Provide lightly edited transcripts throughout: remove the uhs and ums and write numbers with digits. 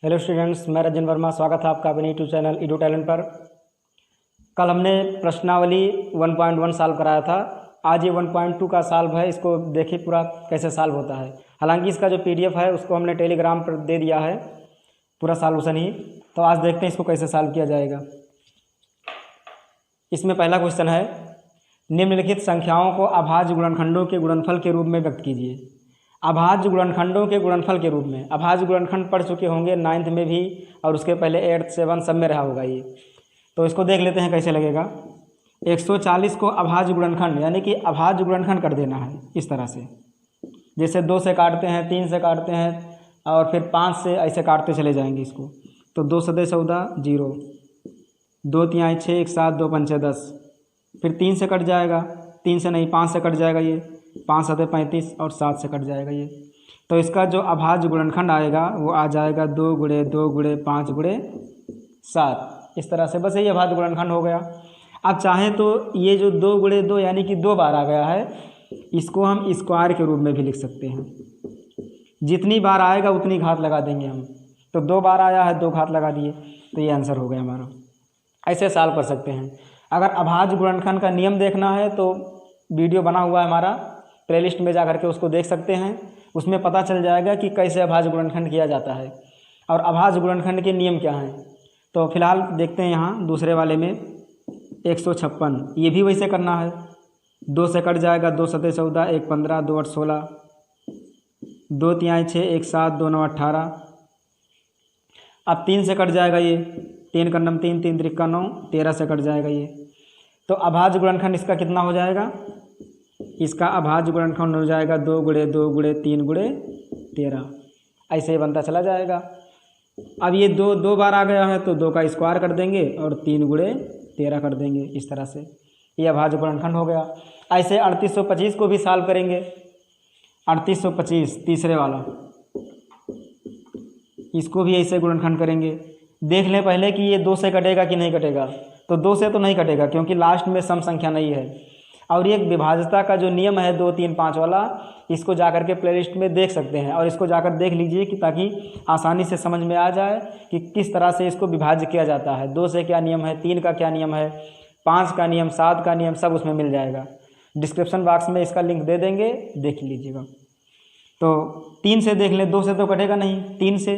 Hello students, मैं रजन वर्मा। स्वागत है आपका अपने यूट्यूब चैनल ईडू टैलेंट पर। कल हमने प्रश्नावली 1.1 सॉल्व कराया था। आज ये 1.2 का सॉल्व है। इसको देखिए पूरा कैसे सॉल्व होता है। हालांकि इसका जो पीडीएफ है उसको हमने टेलीग्राम पर दे दिया है, पूरा सॉल्यूशन ही। तो आज देखते हैं इसको कैसे सॉल्व किया जाएगा। इसमें पहला क्वेश्चन है, निम्नलिखित संख्याओं को अभाज्य गुणनखंडों के गुणनफल के रूप में व्यक्त कीजिए। अभाज्य गुणनखंडों के गुणनफल के रूप में। अभाज्य गुणनखंड पढ़ चुके होंगे 9th में भी, और उसके पहले 8th 7th सब में रहा होगा ये। तो इसको देख लेते हैं कैसे लगेगा। 140 को अभाज्य गुणनखंड यानी कि अभाज्य गुणनखंड कर देना है इस तरह से। जैसे 2 से काटते हैं, 3 से काटते हैं और फिर 5 से, ऐसे काटते चले जाएंगे इसको। तो 2 सदे 14 0, 2 तिहाई 6, 1 7, 2 पंचे 10। फिर 3 से कट जाएगा, 3 से नहीं 5 से कट जाएगा ये, 5 सते 35 और 7 से कट जाएगा ये। तो इसका जो अभाज्य गुणनखंड आएगा वो आ जाएगा 2 गुणे 2 गुणे 5 गुणे 7। इस तरह से बस ये अभाज्य गुणनखंड हो गया। अब चाहें तो ये जो 2 गुणे 2 यानी कि 2 बार आ गया है, इसको हम स्क्वायर के रूप में भी लिख सकते हैं। जितनी बार आएगा उतनी घात लगा देंगे हम। तो 2 बार आया है, 2 घात लगा दिए, तो ये आंसर हो गया हमारा। ऐसे सॉल्व कर सकते हैं। अगर अभाज्य गुणनखंड का नियम देखना है तो वीडियो बना हुआ है हमारा, प्लेलिस्ट में जा करके उसको देख सकते हैं। उसमें पता चल जाएगा कि कैसे अभाज्य गुणनखंड किया जाता है और अभाज्य गुणनखंड के नियम क्या हैं। तो फिलहाल देखते हैं यहाँ दूसरे वाले में 156। ये भी वैसे करना है। 2 से कट जाएगा, 2 सते 14, 1 15, 2 8 16, 2 तिहाई 6, 1 7, 2 9 18। अब 3 से कट जाएगा ये, 3 कन्नम 3, 3 त्रिक्का 9, 13 से कट जाएगा ये। तो अभाज्य गुणनखंड इसका कितना हो जाएगा? इसका अभाज्य गुणनखंड हो जाएगा 2 गुणे 2 गुणे 3 गुणे 13। ऐसे ही बनता चला जाएगा। अब ये 2 बार आ गया है तो 2 का स्क्वायर कर देंगे और 3 गुणे 13 कर देंगे। इस तरह से ये अभाज्य गुणनखंड हो गया। ऐसे 3825 को भी सॉल्व करेंगे। 3825 तीसरे वाला, इसको भी ऐसे गुणनखंड करेंगे। देख लें पहले कि ये 2 से कटेगा कि नहीं कटेगा। तो 2 से तो नहीं कटेगा क्योंकि लास्ट में सम संख्या नहीं है। और ये विभाज्यता का जो नियम है 2 3 5 वाला, इसको जाकर के प्लेलिस्ट में देख सकते हैं और इसको जाकर देख लीजिए कि ताकि आसानी से समझ में आ जाए कि किस तरह से इसको विभाज्य किया जाता है। 2 से क्या नियम है, 3 का क्या नियम है, 5 का नियम, 7 का नियम, सब उसमें मिल जाएगा। डिस्क्रिप्शन बॉक्स में इसका लिंक दे देंगे, देख लीजिएगा। तो 3 से देख लें, 2 से तो कटेगा नहीं। 3 से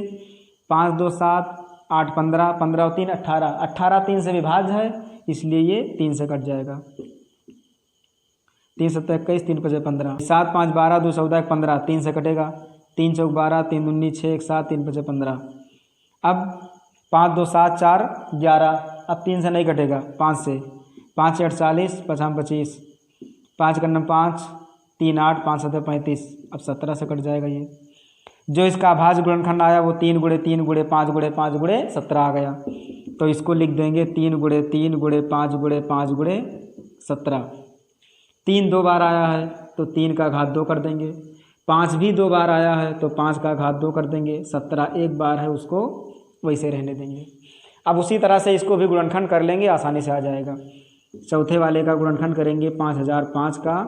5 2 7, 8 15, 15 और 3 18, 18 3 से विभाज्य है, इसलिए ये 3 से कट जाएगा। 3 7 21, 3 5 15, 7 5 12, 2 14 15, 3 से कटेगा। 3 4 12, 3 19 6, 1 7, 3 5 15। अब 5 2 7 4 11। अब 3 से नहीं कटेगा, 5 से, 5 8 40, 5 25, 5 कन्नम 5, 3 8, 5 7 35। अब 17 से कट जाएगा ये। जो इसका अभाज्य गुणनखंड आया वो 3 गुणे 3 गुणे 5 गुणे 5 गुणे 17 आ गया। तो इसको लिख देंगे 3 गुणे 3 गुणे 5 गुणे 5 गुणे 17। 3 2 बार आया है तो 3 का घात 2 कर देंगे। 5 भी 2 बार आया है तो 5 का घात 2 कर देंगे। 17 एक बार है, उसको वैसे रहने देंगे। अब उसी तरह से इसको भी गुणनखंड कर लेंगे, आसानी से आ जाएगा। चौथे वाले का गुणनखंड करेंगे 5005 का,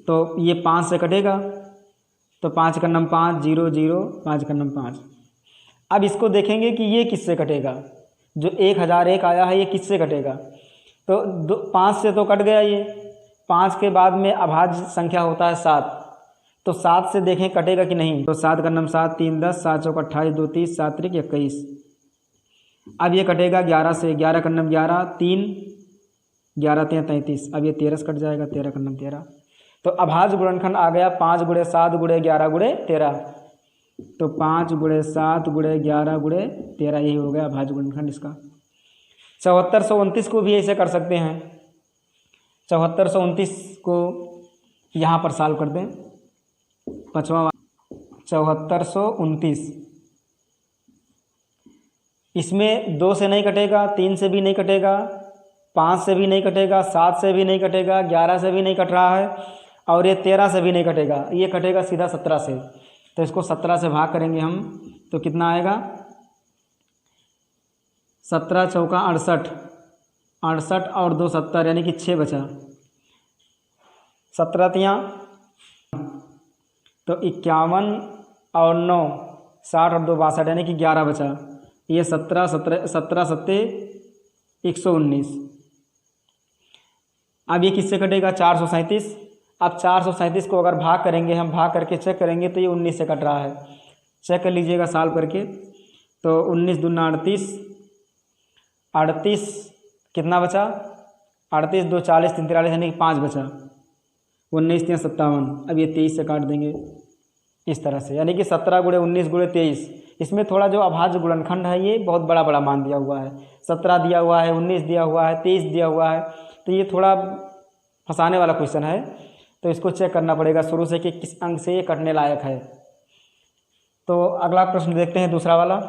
तो ये 5 से कटेगा, तो 5 कन्नम 5 0 0, 5 कन्नम 5। अब इसको देखेंगे कि ये किससे कटेगा। जो 1001 आया है ये किससे कटेगा। तो 5 से तो कट गया ये। 5 के बाद में अभाज्य संख्या होता है 7, तो 7 से देखें कटेगा कि नहीं। तो 7 कन्नम 7 3 10, 7 चौक 28, 2 30, 7 त्रिक 21। अब ये कटेगा 11 से, 11 कन्नम 11 3, 11 3 33। अब ये 13 से कट जाएगा, 13 कन्नम 13। तो अभाज्य गुणनखंड आ गया 5 गुणे 7 गुणे 11 गुणे 13। तो 5 गुणे 7 गुणे 11 गुणे 13, यही हो गया अभाज्य गुणनखंड इसका। 7429 को भी ऐसे कर सकते हैं। 7429 को यहाँ पर सॉल्व कर दें। 5वां 7429, इसमें 2 से नहीं कटेगा, 3 से भी नहीं कटेगा, 5 से भी नहीं कटेगा, 7 से भी नहीं कटेगा, 11 से भी नहीं कट रहा है और ये 13 से भी नहीं कटेगा। ये कटेगा सीधा 17 से। तो इसको 17 से भाग करेंगे हम, तो कितना आएगा? 17 चौका 68, 68 और 2 70, यानी कि 6 बचा। 17 तियाँ तो 51 और 9, 60 और 2 62, यानी कि 11 बचा। ये 17 सत्ते 119। अब ये किससे कटेगा? 437। अब 437 को अगर भाग करेंगे, हम भाग करके चेक करेंगे तो ये 19 से कट रहा है। चेक कर लीजिएगा सॉल्व करके। तो 19 दूना 38, 38 कितना बचा? 38 2 40 3 43, यानी कि 5 बचा। 19 3 57। अब ये 23 से काट देंगे इस तरह से, यानी कि 17 × 19 × 23। इसमें थोड़ा जो अभाज्य गुणनखंड है ये बहुत बड़ा बड़ा मान दिया हुआ है। 17 दिया हुआ है, 19 दिया हुआ है, 23 दिया हुआ है, तो ये थोड़ा फंसाने वाला क्वेश्चन है। तो इसको चेक करना पड़ेगा शुरू से कि किस अंक से ये कटने लायक है। तो अगला प्रश्न देखते हैं, दूसरा वाला।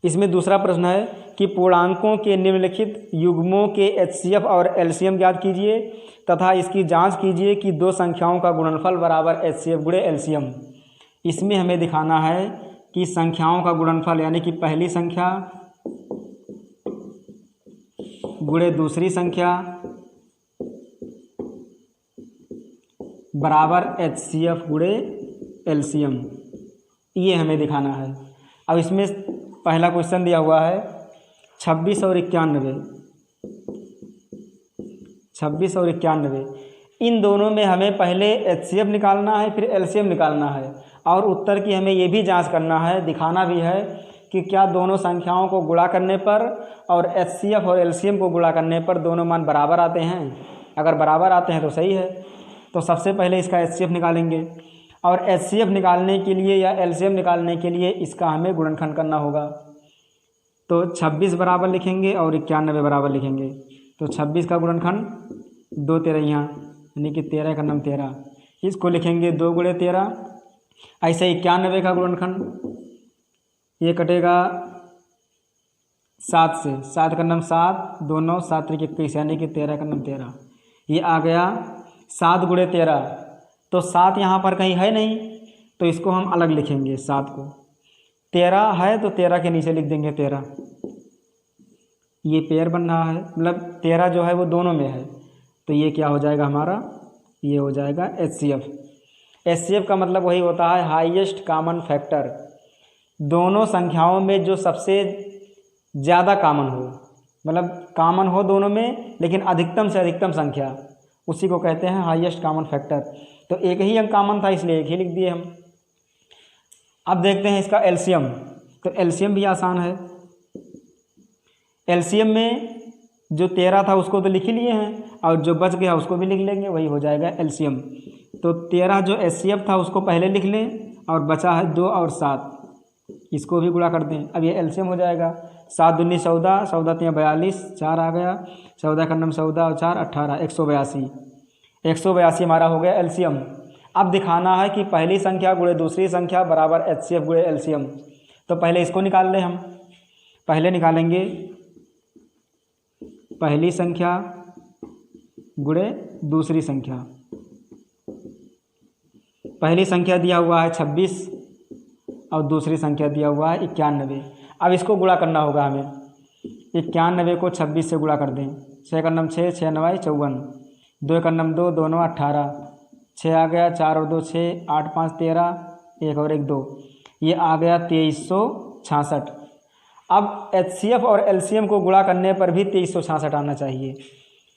इसमें दूसरा प्रश्न है कि पूर्णांकों के निम्नलिखित युग्मों के HCF और LCM ज्ञात कीजिए तथा इसकी जांच कीजिए कि दो संख्याओं का गुणनफल बराबर HCF × LCM। इसमें हमें दिखाना है कि संख्याओं का गुणनफल, यानी कि पहली संख्या गुणे दूसरी संख्या बराबर HCF × LCM, ये हमें दिखाना है। अब इसमें पहला क्वेश्चन दिया हुआ है 26 और 91। 26 और 91, इन दोनों में हमें पहले HCF निकालना है, फिर LCM निकालना है, और उत्तर की हमें ये भी जांच करना है, दिखाना भी है कि क्या दोनों संख्याओं को गुणा करने पर और HCF और LCM को गुणा करने पर दोनों मान बराबर आते हैं। अगर बराबर आते हैं तो सही है। तो सबसे पहले इसका HCF निकालेंगे, और HCF निकालने के लिए या LCM निकालने के लिए इसका हमें गुणनखंड करना होगा। तो 26 बराबर लिखेंगे और 91 बराबर लिखेंगे। तो 26 का गुणनखंड 2 13 यहाँ, यानी कि 13 का नाम 13, इसको लिखेंगे 2 × 13। ऐसे 91 का गुणनखंड ये कटेगा 7 से, 7 का नाम 7, 2 9 7 3 21, यानी कि 13 का नाम 13। ये आ गया 7 × 13। तो 7 यहाँ पर कहीं है नहीं, तो इसको हम अलग लिखेंगे। 7 को 13 है तो 13 के नीचे लिख देंगे 13। ये पेयर बन रहा है, मतलब 13 जो है वो दोनों में है, तो ये क्या हो जाएगा हमारा? ये हो जाएगा HCF। HCF का मतलब वही होता है हाईएस्ट कॉमन फैक्टर। दोनों संख्याओं में जो सबसे ज़्यादा कॉमन हो, मतलब कॉमन हो दोनों में लेकिन अधिकतम से अधिकतम संख्या, उसी को कहते हैं हाईएस्ट कॉमन फैक्टर। तो एक ही अंक कॉमन था इसलिए एक ही लिख दिए हम। अब देखते हैं इसका LCM। तो LCM भी आसान है। LCM में जो 13 था उसको तो लिख ही लिए हैं, और जो बच गया उसको भी लिख लेंगे, वही हो जाएगा LCM। तो 13 जो HCF था उसको पहले लिख लें, और बचा है 2 और 7, इसको भी गुणा कर दें। अब ये LCM हो जाएगा। 7 दूनी 14, 14 3 42, 4 आ गया, 14 का नाम 14 और 4 18, 182। 182 हमारा हो गया LCM। अब दिखाना है कि पहली संख्या गुणे दूसरी संख्या बराबर HCF × LCM। तो पहले इसको निकाल लें हम। पहले निकालेंगे पहली संख्या गुणे दूसरी संख्या। पहली संख्या दिया हुआ है 26 और दूसरी संख्या दिया हुआ है 91। अब इसको गुणा करना होगा हमें। 91 को 26 से गुणा कर दें। 6 का नाम 6, 6 9 54, 2 का नाम 2, 2 9 18, 6 आ गया, 4 और 2 6, 8 5 13, 1 और 1 2, ये आ गया 2366। अब HCF और LCM को गुणा करने पर भी 2366 आना चाहिए,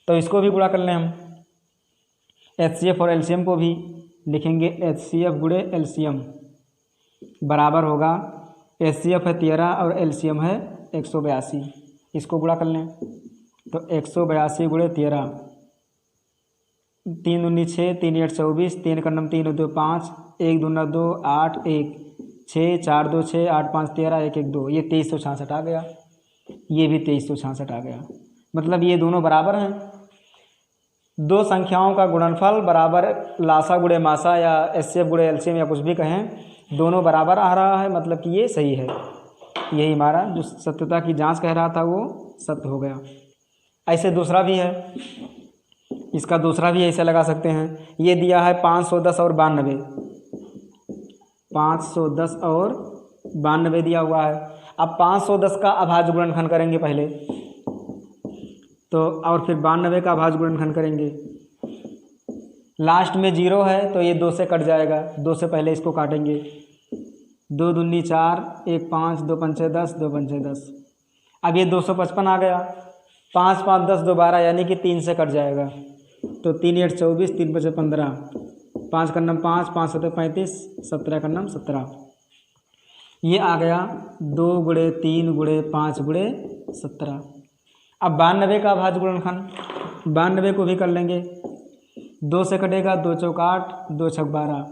तो इसको भी गुणा कर लें हम। HCF और LCM को भी लिखेंगे HCF × LCM बराबर होगा, HCF है 13 और LCM है 182। इसको गुणा कर लें तो 182 × 13, 3 दूनी 6, 3 8 24, 3 का नाम 3 2 5, 1 दूना 2 8 1 6, 4 2 6, 8 5 13, 1 1 2, ये 2366 आ गया। ये भी 2366 आ गया। मतलब ये दोनों बराबर हैं। दो संख्याओं का गुणनफल बराबर लासा गुणे मासा या HCF × LCM या कुछ भी कहें, दोनों बराबर आ रहा है, मतलब कि ये सही है। यही हमारा जो सत्यता की जांच कह रहा था वो सत्य हो गया। ऐसे दूसरा भी है, इसका दूसरा भी ऐसे लगा सकते हैं। ये दिया है 510 और 92, 510 और 92 दिया हुआ है। अब 510 का अभाज्य गुणनखंड करेंगे पहले तो, और फिर 92 का अभाज्य गुणनखंड करेंगे। लास्ट में 0 है तो ये 2 से कट जाएगा, 2 से पहले इसको काटेंगे। 2 दूनी 4, 1 5, 2 पंचे 10, 2 पंचे 10। अब ये 255 आ गया। 5 5 10 2 12 यानी कि 3 से कट जाएगा, तो 3 8 24, 3 5 15, 5 का नम 5, 5 7 35, 17 का नम 17। ये आ गया 2 गुणे 3 गुणे 5 गुणे 17। अब 92 का अभाज्य गुणनखंड, 92 को भी कर लेंगे। 2 से कटेगा, 2 चौक 8, 2 छक 12,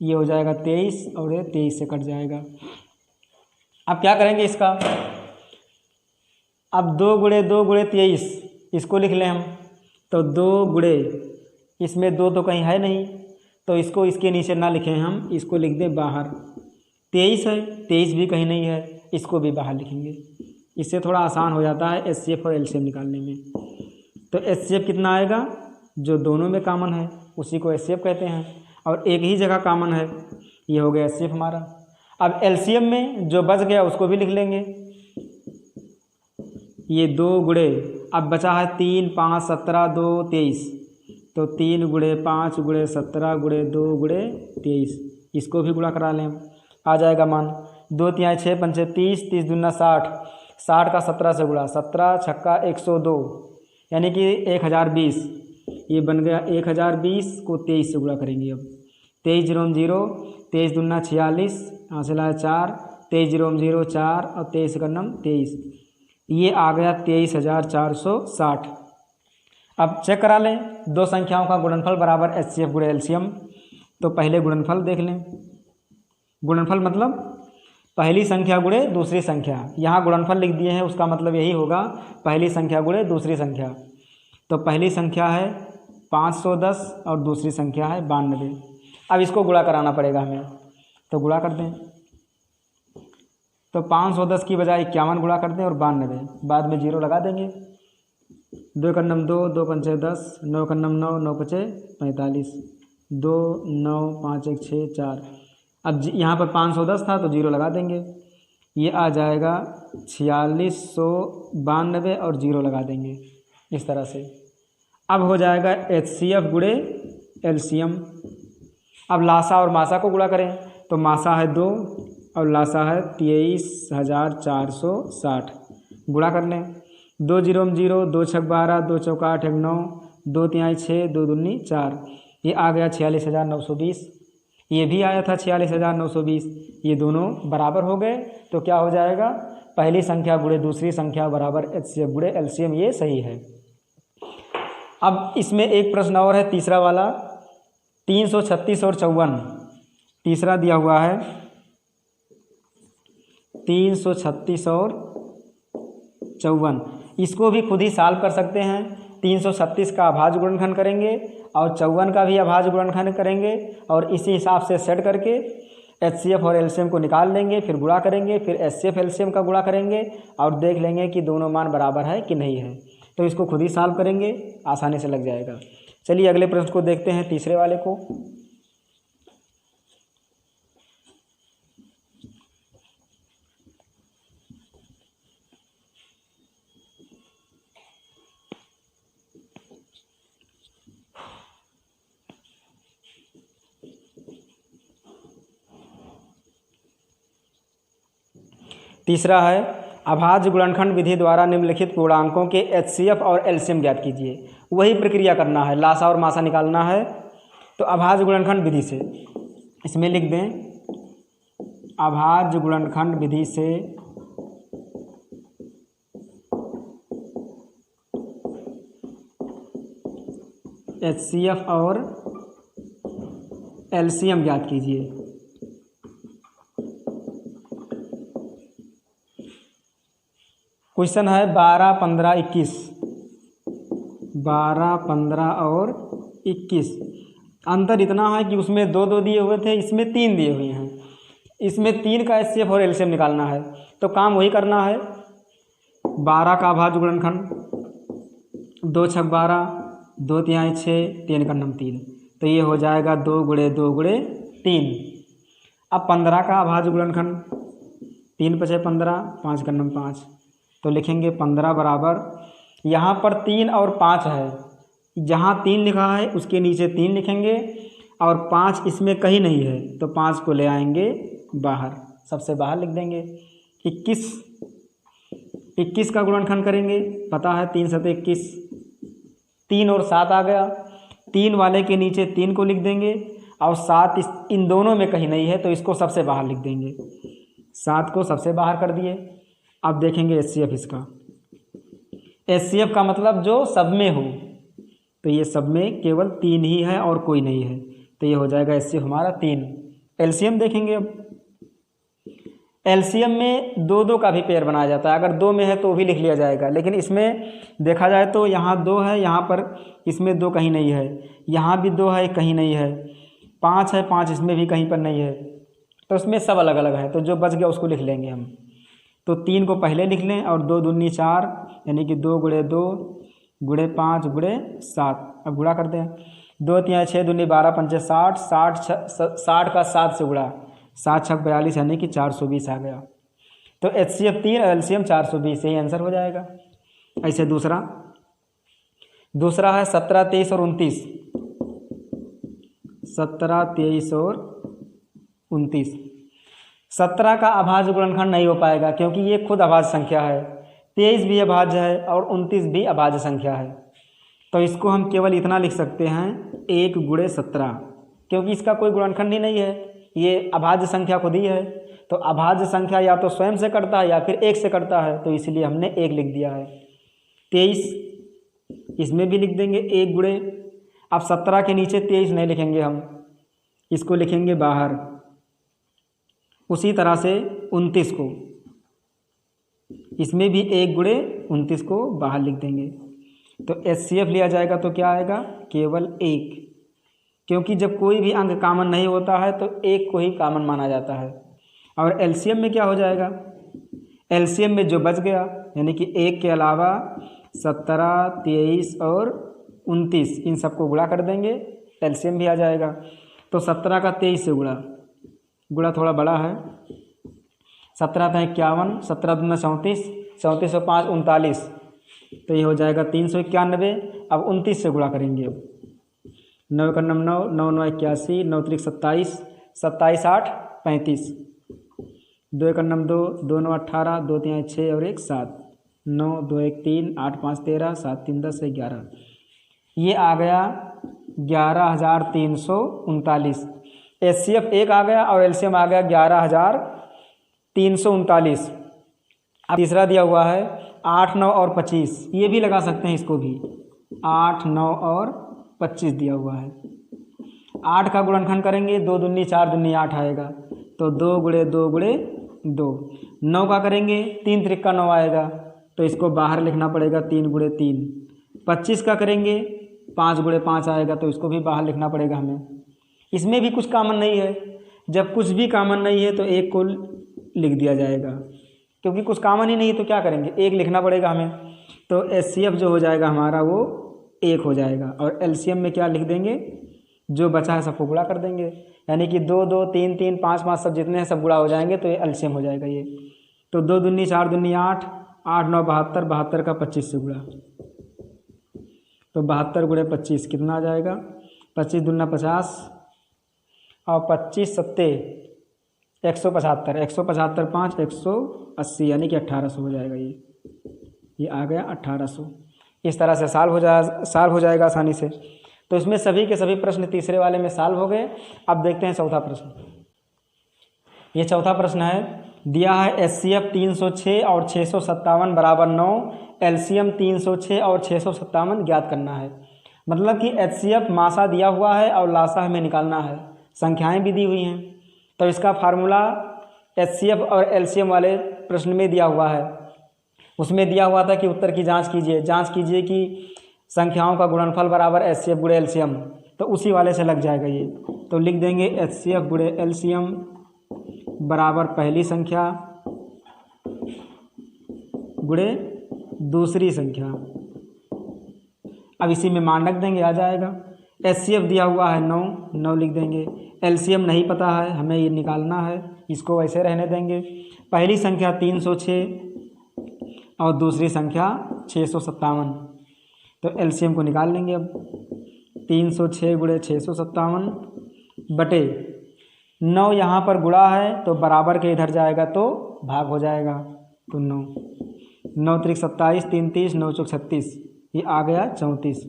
ये हो जाएगा 23 और ये 23 से कट जाएगा। अब क्या करेंगे इसका, अब 2 गुणे 2 गुणे 23 इसको लिख लें हम, तो 2 गुणे, इसमें 2 तो कहीं है नहीं तो इसको इसके नीचे ना लिखें हम, इसको लिख दें बाहर। 23 है, 23 भी कहीं नहीं है, इसको भी बाहर लिखेंगे। इससे थोड़ा आसान हो जाता है एचसीएफ और एलसीएम निकालने में। तो एचसीएफ कितना आएगा, जो दोनों में कॉमन है उसी को एचसीएफ कहते हैं, और एक ही जगह कॉमन है, ये हो गया एचसीएफ हमारा। अब एलसीएम में जो बच गया उसको भी लिख लेंगे। ये 2 गुणे, अब बचा है 3 5 17 2 23, तो 3 गुणे 5 गुणे 17 गुणे 2 गुणे 23, इसको भी गुणा करा लें। आ जाएगा मान 2 3 6 5 30, 30 दूना 60, 60 का 17 से गुणा, 17 छक्का 102 यानी कि 1020, ये बन गया 1020 को 23 से गुणा करेंगे। अब 23 0 0, 23 दूना 46, हासिल आया 4, 23 0 0 4 और 23 का नम 23, ये आ गया 23,460। अब चेक करा लें, दो संख्याओं का गुणनफल बराबर एचसीएफ गुणे एलसीएम। तो पहले गुणनफल देख लें। गुणनफल मतलब पहली संख्या गुणे दूसरी संख्या, यहाँ गुणनफल लिख दिए हैं, उसका मतलब यही होगा पहली संख्या गुणे दूसरी संख्या। तो पहली संख्या है 510 और दूसरी संख्या है 92। अब इसको गुणा कराना पड़ेगा हमें, तो गुणा कर दें। तो 510 की बजाय 51 गुणा कर दें और 92, बाद में 0 लगा देंगे। 2 का नम 2, 2 पंचे 10, 9 का नम 9, 9 पचे 45, 2 9 5 1 6 4। अब यहाँ पर 510 था तो 0 लगा देंगे, ये आ जाएगा 4692 और 0 लगा देंगे इस तरह से। अब हो जाएगा एचसीएफ गुणे एलसीएम। अब लासा और मासा को गुणा करें तो मासा है 2 और लासा है 23,460, गुणा कर लें। 2 0 0, 2 छक 12, 2 चौक 8 1 9, 2 3 6, 2 दूनी 4, ये आ गया 46,920। ये भी आया था 46,920, ये दोनों बराबर हो गए। तो क्या हो जाएगा, पहली संख्या गुणे दूसरी संख्या बराबर एचसीएफ गुणे एलसीएम, ये सही है। अब इसमें एक प्रश्न और है, तीसरा वाला 336 और 54। तीसरा दिया हुआ है 336 और 54, इसको भी खुद ही सॉल्व कर सकते हैं। 336 का अभाज्य गुणनखंड करेंगे और 54 का भी अभाज्य गुणनखंड करेंगे, और इसी हिसाब से सेट करके एचसीएफ और एलसीएम को निकाल लेंगे, फिर गुणा करेंगे, फिर एचसीएफ एलसीएम का गुणा करेंगे और देख लेंगे कि दोनों मान बराबर है कि नहीं है। तो इसको खुद ही सॉल्व करेंगे, आसानी से लग जाएगा। चलिए अगले प्रश्न को देखते हैं, तीसरे वाले को। तीसरा है अभाज्य गुणनखंड विधि द्वारा निम्नलिखित पूर्णांकों के एचसीएफ और एलसीएम ज्ञात कीजिए। वही प्रक्रिया करना है, लासा और मासा निकालना है। तो अभाज्य गुणनखंड विधि से इसमें लिख दें, अभाज्य गुणनखंड विधि से एचसीएफ और एलसीएम ज्ञात कीजिए। क्वेश्चन है 12 15 21, 12 15 और 21। अंतर इतना है कि उसमें 2 2 दिए हुए थे, इसमें 3 दिए हुए हैं। इसमें 3 का एचसीएफ और एलसीएम निकालना है, तो काम वही करना है। 12 का अभाज्य गुणनखंड 2 छक 12, 2 3 6, 3 का नम 3, तो ये हो जाएगा 2 गुणे 2 गुणे 3। अब 15 का अभाज्य गुणनखंड, 3 पचे 15, 5 का नम 5, तो लिखेंगे 15 बराबर, यहाँ पर 3 और 5 है, जहाँ 3 लिखा है उसके नीचे 3 लिखेंगे और 5 इसमें कहीं नहीं है तो 5 को ले आएंगे बाहर, सबसे बाहर लिख देंगे। 21 का गुणनखंड करेंगे, पता है 3 सते 21, 3 और 7 आ गया, 3 वाले के नीचे 3 को लिख देंगे और 7 इन दोनों में कहीं नहीं है तो इसको सबसे बाहर लिख देंगे, 7 को सबसे बाहर कर दिए। अब देखेंगे HCF इसका, HCF का मतलब जो सब में हो, तो ये सब में केवल 3 ही है और कोई नहीं है, तो ये हो जाएगा HCF हमारा 3। एलसीएम देखेंगे, अब एलसीएम में 2 का भी पेयर बनाया जाता है, अगर 2 में है तो भी लिख लिया जाएगा, लेकिन इसमें देखा जाए तो यहाँ 2 है, यहाँ पर इसमें 2 कहीं नहीं है, यहाँ भी 2 है कहीं नहीं है, 5 है 5 इसमें भी कहीं पर नहीं है, तो इसमें सब अलग अलग है, तो जो बच गया उसको लिख लेंगे हम। तो 3 को पहले लिख लें और 2 दूनी 4, यानी कि 2 गुणे 2 गुणे 5 गुणे 7। अब गुणा करते हैं, 2 3 6 दूनी 12 पंचे 60, 60 का 7 से गुणा, 7 6 42 यानी कि 420 आ गया। तो HCF 3 और LCM 420, यही आंसर हो जाएगा। ऐसे दूसरा है 17 23 और 29, 17 23 और 29। 17 का अभाज्य गुणनखंड नहीं हो पाएगा क्योंकि ये खुद अभाज्य संख्या है, 23 भी अभाज्य है और 29 भी अभाज्य संख्या है, तो इसको हम केवल इतना लिख सकते हैं 1 गुणे 17, क्योंकि इसका कोई गुणनखंड ही नहीं है, ये अभाज्य संख्या खुद ही है। तो अभाज्य संख्या या तो स्वयं से कटता है या फिर 1 से कटता है, तो इसलिए हमने 1 लिख दिया है। 23 इसमें भी लिख देंगे 1 गुणे, अब 17 के नीचे 23 नहीं लिखेंगे हम, इसको लिखेंगे बाहर। उसी तरह से 29 को, इसमें भी 1 गुणे 29 को बाहर लिख देंगे। तो HCF लिया जाएगा तो क्या आएगा, केवल 1, क्योंकि जब कोई भी अंक कॉमन नहीं होता है तो 1 को ही कॉमन माना जाता है। और LCM में क्या हो जाएगा, LCM में जो बच गया, यानी कि 1 के अलावा 17 23 और 29, इन सबको गुणा कर देंगे, LCM भी आ जाएगा। तो 17 का 23 से गुणा थोड़ा बड़ा है, 17 था 51, 17 दूना 34, 34 और 5 39, तो ये हो जाएगा 391। अब 29 से गुणा करेंगे, अब 9 का 9 9 9 9 81, 9 3 27, 27 8 35, 2 का 9 2 2 9 18, 2 3 6 और 1 7, 9 2 1 3 8 5 13, 7 3 10 11, ये आ गया 11,339। HCF 1 आ गया और LCM आ गया 11,339। अब तीसरा दिया हुआ है 8 9 और 25, ये भी लगा सकते हैं, इसको भी 8 9 और 25 दिया हुआ है। 8 का गुणनखंड करेंगे, 2 दूनी 4 दूनी 8 आएगा, तो 2 गुणे 2 गुणे 2। 9 का करेंगे, 3 त्रिका 9 आएगा, तो इसको बाहर लिखना पड़ेगा 3 गुणे 3। 25 का करेंगे, 5 गुणे 5 आएगा, तो इसको भी बाहर लिखना पड़ेगा हमें। इसमें भी कुछ कॉमन नहीं है, जब कुछ भी कॉमन नहीं है तो 1 को लिख दिया जाएगा, क्योंकि कुछ कॉमन ही नहीं तो क्या करेंगे, 1 लिखना पड़ेगा हमें। तो HCF जो हो जाएगा हमारा वो 1 हो जाएगा, और LCM में क्या लिख देंगे, जो बचा है सबको गुणा कर देंगे, यानी कि 2 2 3 3 5 5 सब जितने हैं सब गुणा हो जाएंगे, तो ये LCM हो जाएगा ये। तो 2 दूनी 4 दूनी 8, 8 9 72, 72 का 25 से गुणा, तो 72 गुणे 25 कितना आ जाएगा, 25 दूना 50 और 25 सत्ते 175, 175 5 180, यानी कि 1800 हो जाएगा ये आ गया 1800। इस तरह से सॉल्व हो जाएगा आसानी से। तो इसमें सभी के सभी प्रश्न तीसरे वाले में सॉल्व हो गए। अब देखते हैं चौथा प्रश्न। ये चौथा प्रश्न है, दिया है HCF 306 और 657 बराबर 9, LCM 306 और 657 ज्ञात करना है। मतलब कि HCF मासा दिया हुआ है और लासा हमें निकालना है, संख्याएं भी दी हुई हैं, तो इसका फार्मूला HCF और LCM वाले प्रश्न में दिया हुआ है। उसमें दिया हुआ था कि उत्तर की जांच कीजिए कि संख्याओं का गुणनफल बराबर HCF गुणे LCM, तो उसी वाले से लग जाएगा ये। तो लिख देंगे HCF गुणे LCM बराबर पहली संख्या गुणे दूसरी संख्या। अब इसी में मान रख देंगे, आ जाएगा। HCF दिया हुआ है 9 लिख देंगे, एलसीएम नहीं पता है, हमें ये निकालना है, इसको वैसे रहने देंगे। पहली संख्या 306 और दूसरी संख्या 657, तो एलसीएम को निकाल लेंगे। अब 306 गुणे 657 बटे 9 यहाँ पर गुणा है तो बराबर के इधर जाएगा तो भाग हो जाएगा, तो 9 9 त्रिक 27, 3 30, 9 चौक 36, ये आ गया 34,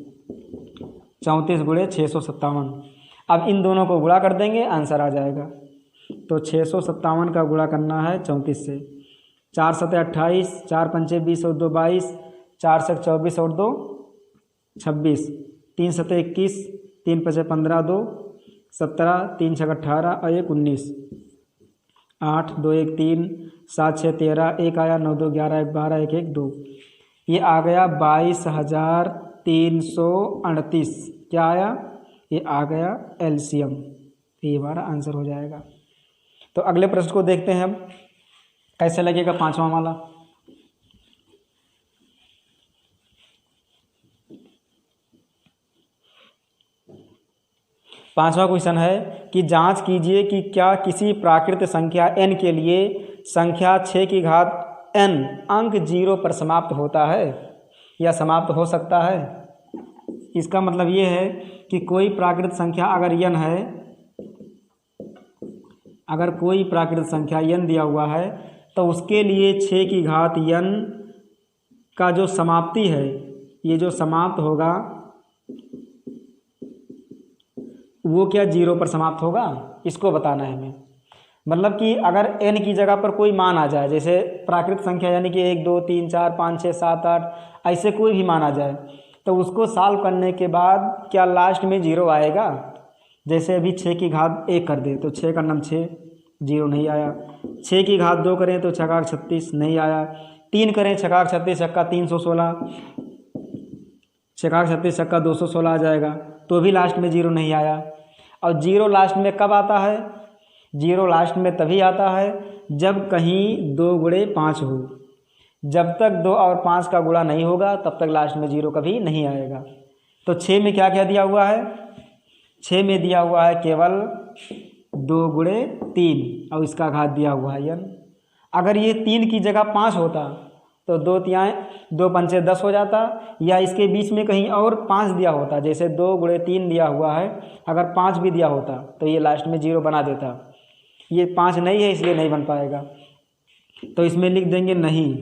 34 गुणे 657। अब इन दोनों को गुणा कर देंगे, आंसर आ जाएगा। तो 657 का गुणा करना है 34 से। 4 7 28, 4 पंचे 20 और 2 22, 4 7 24 और 2 26, 3 7 21, 3 5 15, 2 17, 3 6 18 और 1 19, 8 2 1 3, 7 6 13, 1 आया, 9 2 11, 1 12, 1 1 2, ये आ गया 22,338। क्या आया? ये आ गया एलसीएम। ये हमारा आंसर हो जाएगा। तो अगले प्रश्न को देखते हैं अब कैसे लगेगा पांचवा वाला। पांचवा क्वेश्चन है कि जांच कीजिए कि क्या किसी प्राकृत संख्या n के लिए संख्या 6 की घात n अंक 0 पर समाप्त होता है या समाप्त हो सकता है। इसका मतलब ये है कि कोई प्राकृत संख्या अगर n है, अगर कोई प्राकृत संख्या n दिया हुआ है तो उसके लिए 6 की घात n का जो समाप्ति है, ये जो समाप्त होगा वो क्या 0 पर समाप्त होगा, इसको बताना है हमें। मतलब कि अगर n की जगह पर कोई मान आ जाए, जैसे प्राकृत संख्या यानी कि 1 2 3 4 5 6 7 8 ऐसे कोई भी मान आ जाए, तो उसको सॉल्व करने के बाद क्या लास्ट में 0 आएगा। जैसे अभी 6 की घात 1 कर दे तो 6 का नम 6, 0 नहीं आया। 6 की घात 2 करें तो 6 36 नहीं आया। 3 करें 6 36 छक्का 316, 6 36 छक्का 216 आ जाएगा, तो भी लास्ट में 0 नहीं आया। और 0 लास्ट में कब आता है? 0 लास्ट में तभी आता है जब कहीं 2 गुणे 5 हो। जब तक 2 और 5 का गुणा नहीं होगा तब तक लास्ट में 0 कभी नहीं आएगा। तो 6 में क्या क्या दिया हुआ है? 6 में दिया हुआ है केवल 2 गुणे 3 और इसका घात दिया हुआ है n। अगर ये 3 की जगह 5 होता तो 2 तिहाई 2 पंचे 10 हो जाता, या इसके बीच में कहीं और 5 दिया होता, जैसे 2 गुणे 3 दिया हुआ है, अगर 5 भी दिया होता तो ये लास्ट में 0 बना देता। ये 5 नहीं है इसलिए नहीं बन पाएगा, तो इसमें लिख देंगे नहीं।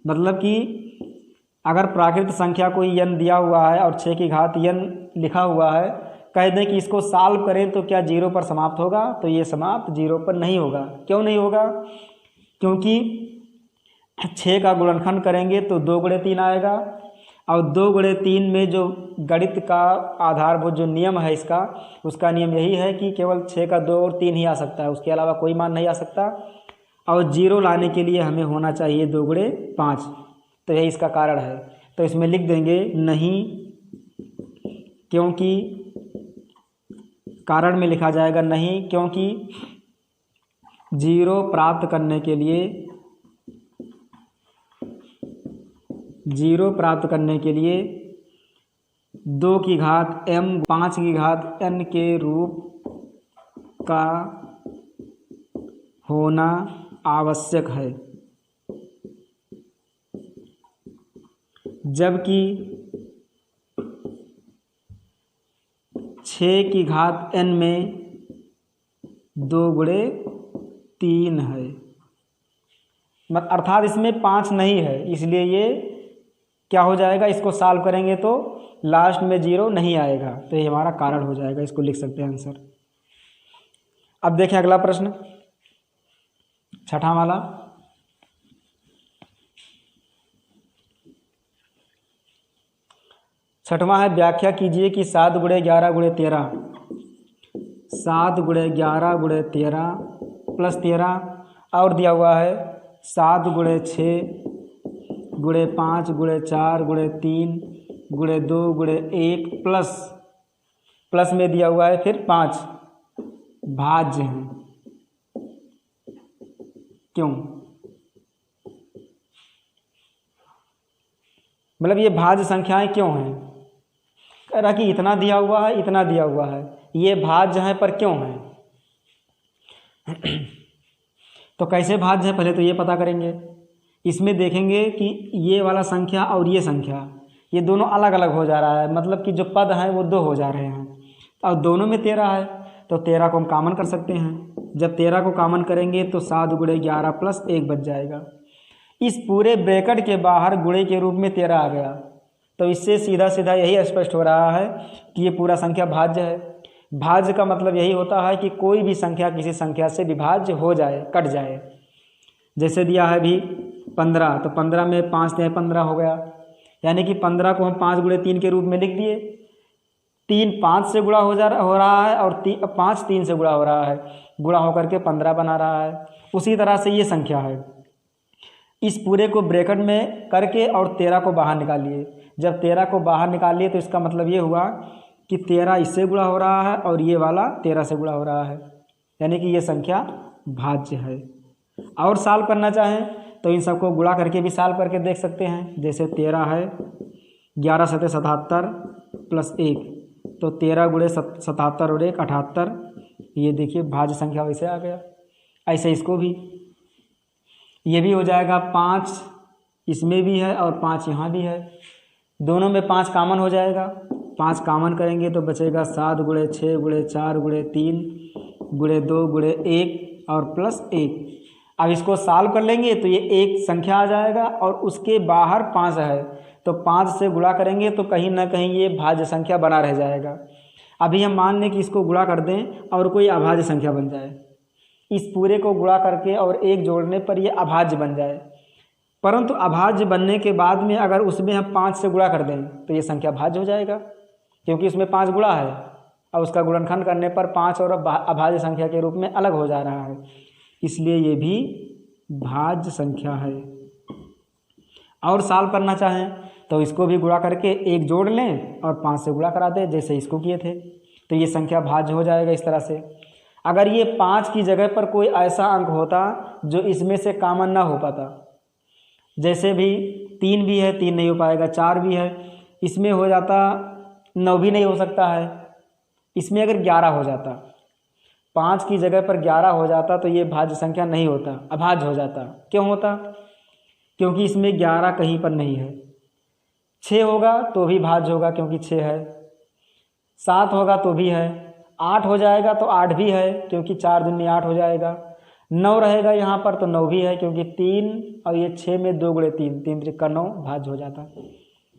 मतलब कि अगर प्राकृत संख्या कोई n दिया हुआ है और 6 की घात n लिखा हुआ है, कह दें कि इसको सॉल्व करें तो क्या 0 पर समाप्त होगा, तो ये समाप्त 0 पर नहीं होगा। क्यों नहीं होगा? क्योंकि 6 का गुणनखंड करेंगे तो 2 गुणे 3 आएगा, और 2 गुणे 3 में जो गणित का आधारभूत जो नियम है इसका, उसका नियम यही है कि केवल 6 का 2 और 3 ही आ सकता है, उसके अलावा कोई मान नहीं आ सकता। और 0 लाने के लिए हमें होना चाहिए 2 गुणे 5, तो यही इसका कारण है। तो इसमें लिख देंगे नहीं, क्योंकि कारण में लिखा जाएगा नहीं, क्योंकि 0 प्राप्त करने के लिए 0 प्राप्त करने के लिए 2 की घात m 5 की घात n के रूप का होना आवश्यक है, जबकि 6 की घात n में 2 गुणे 3 है। अर्थात इसमें 5 नहीं है, इसलिए ये क्या हो जाएगा, इसको सॉल्व करेंगे तो लास्ट में 0 नहीं आएगा, तो ये हमारा कारण हो जाएगा। इसको लिख सकते हैं आंसर। अब देखें अगला प्रश्न, छठा वाला। छठवां है, व्याख्या कीजिए कि 7 गुणे 11 गुणे 13, 7 गुणे 11 गुणे 13 प्लस 13, और दिया हुआ है 7 गुणे 6 गुणे 5 गुणे 4 गुणे 3 गुणे 2 गुणे 1 प्लस में दिया हुआ है फिर 5 भाज्य हैं। क्यों? मतलब ये भाज्य संख्याएं क्यों हैं? कह रहा कि इतना दिया हुआ है, इतना दिया हुआ है, ये भाज्य हैं पर क्यों हैं? तो कैसे भाज्य है पहले तो ये पता करेंगे। इसमें देखेंगे कि ये वाला संख्या और ये संख्या ये दोनों अलग अलग हो जा रहा है, मतलब कि जो पद हैं वो 2 हो जा रहे हैं और दोनों में 13 है, तो 13 को हम कॉमन कर सकते हैं। जब 13 को कॉमन करेंगे तो 7 गुणे 11 प्लस 1 बच जाएगा। इस पूरे ब्रैकेट के बाहर गुणे के रूप में 13 आ गया, तो इससे सीधा सीधा यही स्पष्ट हो रहा है कि ये पूरा संख्या भाज्य है। भाज्य का मतलब यही होता है कि कोई भी संख्या किसी संख्या से विभाज्य हो जाए, कट जाए। जैसे दिया है भी 15, तो 15 में 5 से 15 हो गया, यानी कि 15 को हम 5 गुणे 3 के रूप में लिख दिए। 3 5 से गुणा हो रहा है और 5 3 से गुणा हो रहा है, गुणा होकर के 15 बना रहा है। उसी तरह से ये संख्या है। इस पूरे को ब्रैकेट में करके और 13 को बाहर निकालिए। जब 13 को बाहर निकालिए तो इसका मतलब ये हुआ कि 13 इससे गुणा हो रहा है और ये वाला 13 से गुणा हो रहा है, यानी कि ये संख्या भाज्य है। और सॉल्व करना चाहें तो इन सबको गुणा करके भी सॉल्व करके देख सकते हैं। जैसे 13 है 11 सते 77 प्लस 1, तो 13 गुणे 77 और 1 78, ये देखिए भाज्य संख्या वैसे आ गया। ऐसे इसको भी, ये भी हो जाएगा 5 इसमें भी है और 5 यहाँ भी है, दोनों में 5 कॉमन हो जाएगा। 5 कॉमन करेंगे तो बचेगा 7 गुणे 6 गुणे 4 गुणे 3 गुणे 2 गुणे 1 और प्लस 1। अब इसको सॉल्व कर लेंगे तो ये एक संख्या आ जाएगा और उसके बाहर 5 है, तो 5 से गुणा करेंगे तो कहीं ना कहीं ये भाज्य संख्या बना रह जाएगा। अभी हम मान लें कि इसको गुणा कर दें और कोई अभाज्य संख्या बन जाए, इस पूरे को गुणा करके और 1 जोड़ने पर ये अभाज्य बन जाए, परंतु अभाज्य बनने के बाद में अगर उसमें हम 5 से गुणा कर दें तो ये संख्या भाज्य हो जाएगा, क्योंकि उसमें 5 गुणा है और उसका गुणनखंड करने पर 5 और अभाज्य संख्या के रूप में अलग हो जा रहा है, इसलिए ये भी भाज्य संख्या है। और सॉल्व करना चाहें तो इसको भी गुणा करके 1 जोड़ लें और 5 से गुणा करा दें, जैसे इसको किए थे, तो ये संख्या भाज्य हो जाएगा इस तरह से। अगर ये 5 की जगह पर कोई ऐसा अंक होता जो इसमें से कॉमन ना हो पाता, जैसे भी 3 भी है 3 नहीं हो पाएगा, 4 भी है, इसमें हो जाता 9 भी नहीं हो सकता है, इसमें अगर 11 हो जाता, 5 की जगह पर 11 हो जाता तो ये भाज्य संख्या नहीं होता, अभाज्य हो जाता। क्यों होता? क्योंकि इसमें 11 कहीं पर नहीं है। 6 होगा तो भी भाज्य होगा क्योंकि 6 है, 7 होगा तो भी है, 8 हो जाएगा तो 8 भी है क्योंकि 4 दूनी 8 हो जाएगा, 9 रहेगा यहाँ पर तो 9 भी है क्योंकि 3 और ये 6 में 2 गुणे 3, 3 त्रिक 9 भाज्य हो जाता।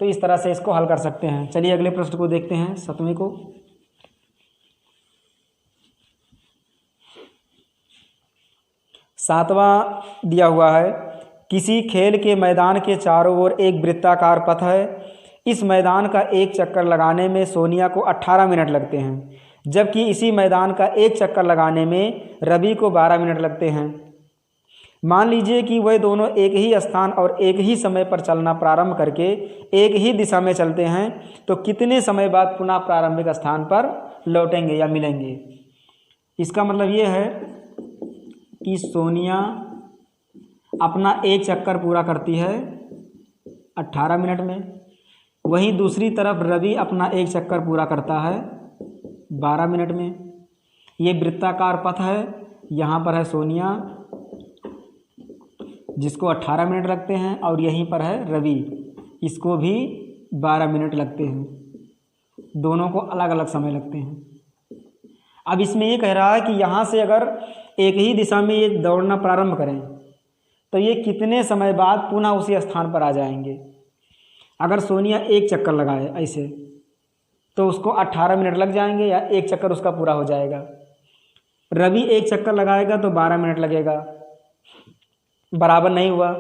तो इस तरह से इसको हल कर सकते हैं। चलिए अगले प्रश्न को देखते हैं, 7वें को। 7वां दिया हुआ है, किसी खेल के मैदान के चारों ओर एक वृत्ताकार पथ है। इस मैदान का एक चक्कर लगाने में सोनिया को 18 मिनट लगते हैं, जबकि इसी मैदान का एक चक्कर लगाने में रवि को 12 मिनट लगते हैं। मान लीजिए कि वह दोनों एक ही स्थान और एक ही समय पर चलना प्रारंभ करके एक ही दिशा में चलते हैं, तो कितने समय बाद पुनः प्रारंभिक स्थान पर लौटेंगे या मिलेंगे। इसका मतलब ये है कि सोनिया अपना एक चक्कर पूरा करती है 18 मिनट में, वहीं दूसरी तरफ रवि अपना एक चक्कर पूरा करता है 12 मिनट में। ये वृत्ताकार पथ है, यहाँ पर है सोनिया जिसको 18 मिनट लगते हैं और यहीं पर है रवि, इसको भी 12 मिनट लगते हैं, दोनों को अलग अलग समय लगते हैं। अब इसमें ये कह रहा है कि यहाँ से अगर एक ही दिशा में ये दौड़ना प्रारंभ करें तो ये कितने समय बाद पुनः उसी स्थान पर आ जाएंगे। अगर सोनिया एक चक्कर लगाए ऐसे तो उसको 18 मिनट लग जाएंगे या एक चक्कर उसका पूरा हो जाएगा। रवि एक चक्कर लगाएगा तो 12 मिनट लगेगा, बराबर नहीं हुआ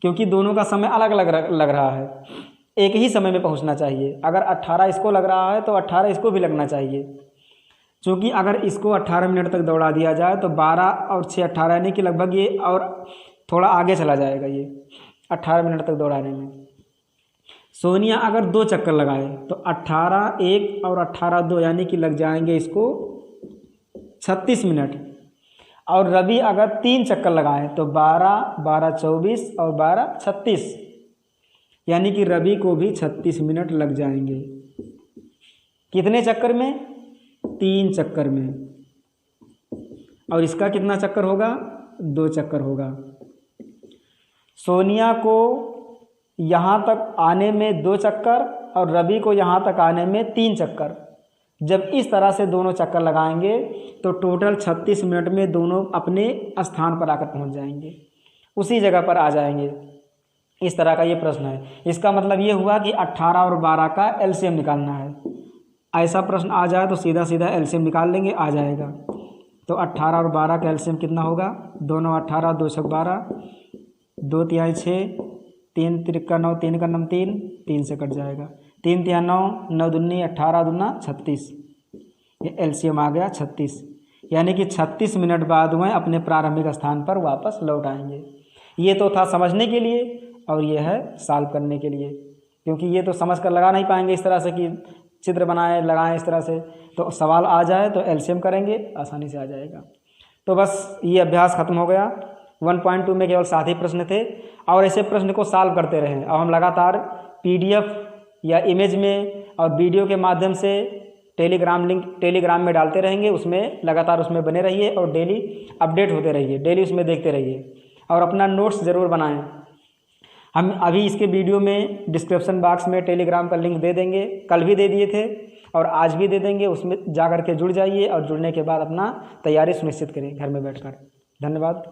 क्योंकि दोनों का समय अलग अलग लग रहा है, एक ही समय में पहुंचना चाहिए। अगर 18 इसको लग रहा है तो 18 इसको भी लगना चाहिए, क्योंकि अगर इसको 18 मिनट तक दौड़ा दिया जाए तो 12 और 6 18, यानी कि लगभग ये और थोड़ा आगे चला जाएगा ये 18 मिनट तक दौड़ाने में। सोनिया अगर 2 चक्कर लगाए तो 18 1 और 18 2, यानी कि लग जाएंगे इसको 36 मिनट। और रवि अगर 3 चक्कर लगाएं तो 12 12 24 और 12 36, यानी कि रवि को भी 36 मिनट लग जाएंगे। कितने चक्कर में? 3 चक्कर में। और इसका कितना चक्कर होगा, 2 चक्कर होगा। सोनिया को यहाँ तक आने में 2 चक्कर और रवि को यहाँ तक आने में 3 चक्कर। जब इस तरह से दोनों चक्कर लगाएंगे तो टोटल 36 मिनट में दोनों अपने स्थान पर आकर पहुँच जाएंगे, उसी जगह पर आ जाएंगे। इस तरह का ये प्रश्न है। इसका मतलब ये हुआ कि 18 और 12 का एलसीएम निकालना है। ऐसा प्रश्न आ जाए तो सीधा सीधा एलसीएम निकाल लेंगे, आ जाएगा। तो 18 और 12 का एलसीएम कितना होगा, 2 9 18, 2 6 12, 2 तिहाई 6, 3 तिरका 9, 3 का 9 3, 3 से कट जाएगा। 3 तिहाई 9, 9 दूनी 18 दूना 36, ये एलसीएम आ गया 36। यानी कि 36 मिनट बाद वह अपने प्रारंभिक स्थान पर वापस लौट आएंगे। ये तो था समझने के लिए और ये है सॉल्व करने के लिए, क्योंकि ये तो समझ कर लगा नहीं पाएंगे इस तरह से कि चित्र बनाएं लगाएं इस तरह से। तो सवाल आ जाए तो एलसीएम करेंगे, आसानी से आ जाएगा। तो बस ये अभ्यास खत्म हो गया। 1.2 में केवल 7 ही प्रश्न थे और ऐसे प्रश्न को सॉल्व करते रहें। अब हम लगातार पीडीएफ या इमेज में और वीडियो के माध्यम से टेलीग्राम लिंक टेलीग्राम में डालते रहेंगे, उसमें लगातार उसमें बने रहिए और डेली अपडेट होते रहिए, डेली उसमें देखते रहिए और अपना नोट्स ज़रूर बनाएं। हम अभी इसके वीडियो में डिस्क्रिप्शन बॉक्स में टेलीग्राम का लिंक दे देंगे, कल भी दे दिए थे और आज भी दे देंगे। उसमें जा कर के जुड़ जाइए और जुड़ने के बाद अपना तैयारी सुनिश्चित करें घर में बैठकर। धन्यवाद।